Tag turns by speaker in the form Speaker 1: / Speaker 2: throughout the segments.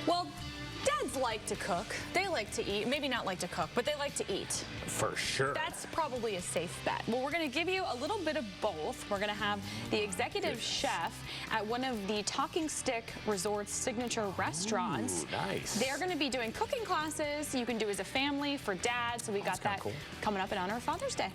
Speaker 1: Well, dads like to cook. They like to eat. Maybe not like to cook, but they like to eat.
Speaker 2: For sure.
Speaker 1: That's probably a safe bet. Well, we're going to give you a little bit of both. We're going to have the executive chef at one of the Talking Stick Resort's signature restaurants.
Speaker 2: Ooh, nice.
Speaker 1: They're going to be doing cooking classes you can do as a family for dad. So we got that cool coming up in honor of Father's Day.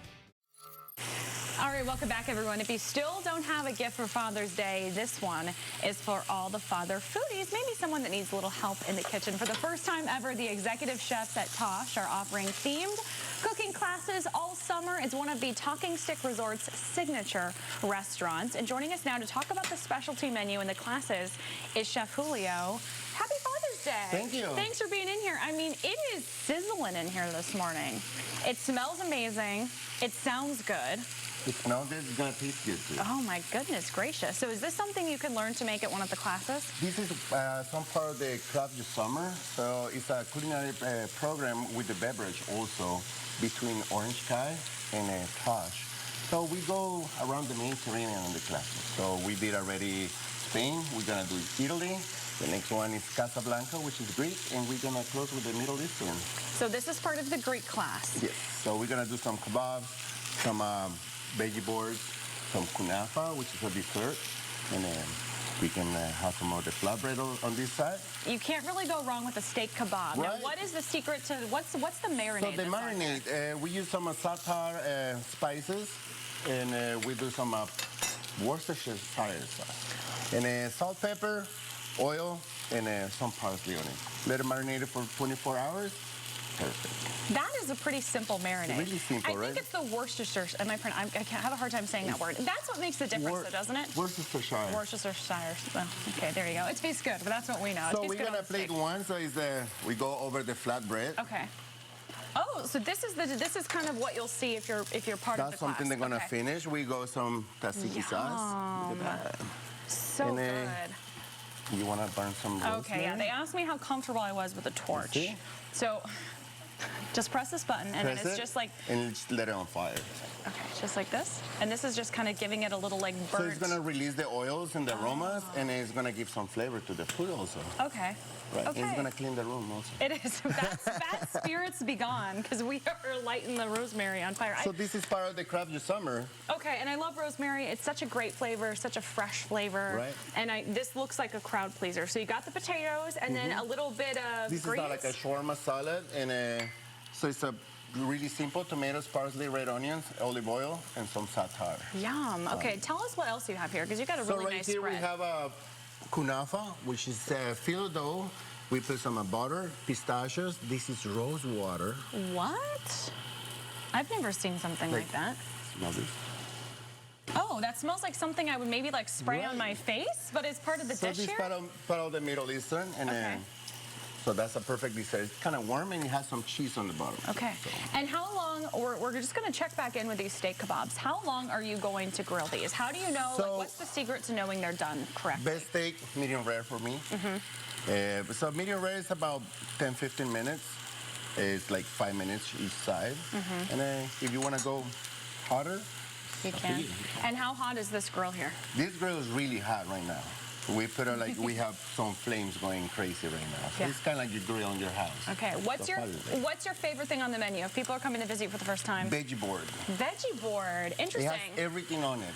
Speaker 1: All right, welcome back, everyone. If you still don't have a gift for Father's Day, this one is for all the father foodies. Maybe someone that needs a little help in the kitchen. For the first time ever, the executive chefs at Tash are offering themed cooking classes all summer. It's one of the Talking Stick Resort's signature restaurants. And joining us now to talk about the specialty menu and the classes is Chef Julio. Happy Father's Day.
Speaker 3: Thank you.
Speaker 1: Thanks for being in here. I mean, it is sizzling in here this morning. It smells amazing. It sounds good.
Speaker 3: It smells good, it's gonna taste good too.
Speaker 1: Oh my goodness gracious. So is this something you can learn to make at one of the classes?
Speaker 3: This is some part of the Craft Your Summer. So it's a culinary program with the beverage also between Orange Kai and Tash. So we go around the Mediterranean in the classes. So we did already Spain, we're gonna do Italy. The next one is Casablanca, which is Greek, and we're gonna close with the Middle Eastern.
Speaker 1: So this is part of the Greek class?
Speaker 3: Yes, so we're gonna do some kebabs, some veggie boards, some kunafa, which is a dessert, and then we can have some of the flatbread on this side.
Speaker 1: You can't really go wrong with a steak kebab.
Speaker 3: Right.
Speaker 1: Now, what is the secret to, what's the marinade?
Speaker 3: So the marinade, we use some sattar spices, and we do some Worcestershire sauce. And salt, pepper, oil, and some parsley on it. Let it marinate for 24 hours. Perfect.
Speaker 1: That is a pretty simple marinade.
Speaker 3: Really simple, right?
Speaker 1: I think it's the Worcestershire. I can't have a hard time saying that word. That's what makes the difference, though, doesn't it?
Speaker 3: Worcestershire.
Speaker 1: Worcestershire. Well, okay, there you go. It tastes good, but that's what we know.
Speaker 3: So we're gonna plate one. So is we go over the flatbread.
Speaker 1: Okay. Oh, so this is kind of what you'll see if you're part of the class.
Speaker 3: That's something they're gonna finish. We go some tzatziki sauce. Look at that.
Speaker 1: So good.
Speaker 3: You wanna burn some rosemary?
Speaker 1: Okay, yeah. They asked me how comfortable I was with a torch. So just press this button, and then it's just like...
Speaker 3: And just let it on fire.
Speaker 1: Okay, just like this. And this is just kind of giving it a little, like, burnt...
Speaker 3: So it's going to release the oils and the aromas, and it's going to give some flavor to the food also.
Speaker 1: Okay.
Speaker 3: Right.
Speaker 1: Okay.
Speaker 3: And it's going to clean the room also.
Speaker 1: It is. Bad spirits be gone, because we are lighting the rosemary on fire.
Speaker 3: So this is part of the Craft Your Summer.
Speaker 1: Okay, and I love rosemary. It's such a great flavor, such a fresh flavor.
Speaker 3: Right.
Speaker 1: And this looks like a crowd pleaser. So you got the potatoes, and then a little bit of
Speaker 3: This
Speaker 1: greens.
Speaker 3: is like a shawarma salad, and so it's a really simple: tomatoes, parsley, red onions, olive oil, and some sattar.
Speaker 1: Yum. Okay, tell us what else you have here, because you got a really nice spread.
Speaker 3: So right here we have a kunafa, which is filled dough. We put some butter, pistachios. This is rose water.
Speaker 1: What? I've never seen something like that.
Speaker 3: Smell this.
Speaker 1: Oh, that smells like something I would maybe like spray on my face, but it's part of the dish
Speaker 3: So this
Speaker 1: here?
Speaker 3: is part of the Middle Eastern, and so that's a perfect dessert. It's kind of warm, and it has some cheese on the bottom.
Speaker 1: Okay.
Speaker 3: So.
Speaker 1: And how long, we're just going to check back in with these steak kebabs. How long are you going to grill these? How do you know, like, what's the secret to knowing they're done correctly?
Speaker 3: Best steak, medium rare for me. So medium rare is about 10-15 minutes. It's like 5 minutes each side. And then if you want to go hotter,
Speaker 1: you can. And how hot is this grill here?
Speaker 3: This grill is really hot right now. We put it like we have some flames going crazy right now. So it's kind of like your grill in your house.
Speaker 1: Okay, what's your favorite thing on the menu if people are coming to visit you for the first time?
Speaker 3: Veggie board.
Speaker 1: Veggie board, interesting.
Speaker 3: It has everything on it.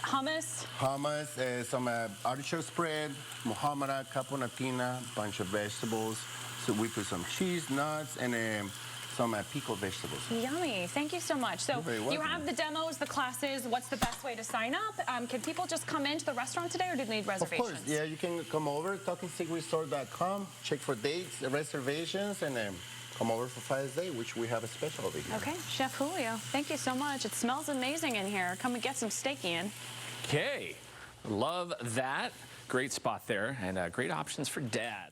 Speaker 1: Hummus?
Speaker 3: Hummus, some artichoke spread, muhammara, caponatina, bunch of vegetables. So we put some cheese, nuts, and some pickled vegetables.
Speaker 1: Yummy. Thank you so much. So you have the demos, the classes. What's the best way to sign up? Can people just come into the restaurant today, or do they need reservations?
Speaker 3: Of course. Yeah, you can come over, talkingstickresort.com, check for dates, reservations, and come over for Father's Day, which we have a special over here.
Speaker 1: Okay, Chef Julio, thank you so much. It smells amazing in here. Come and get some steak in.
Speaker 2: Okay, love that. Great spot there, and great options for Dad.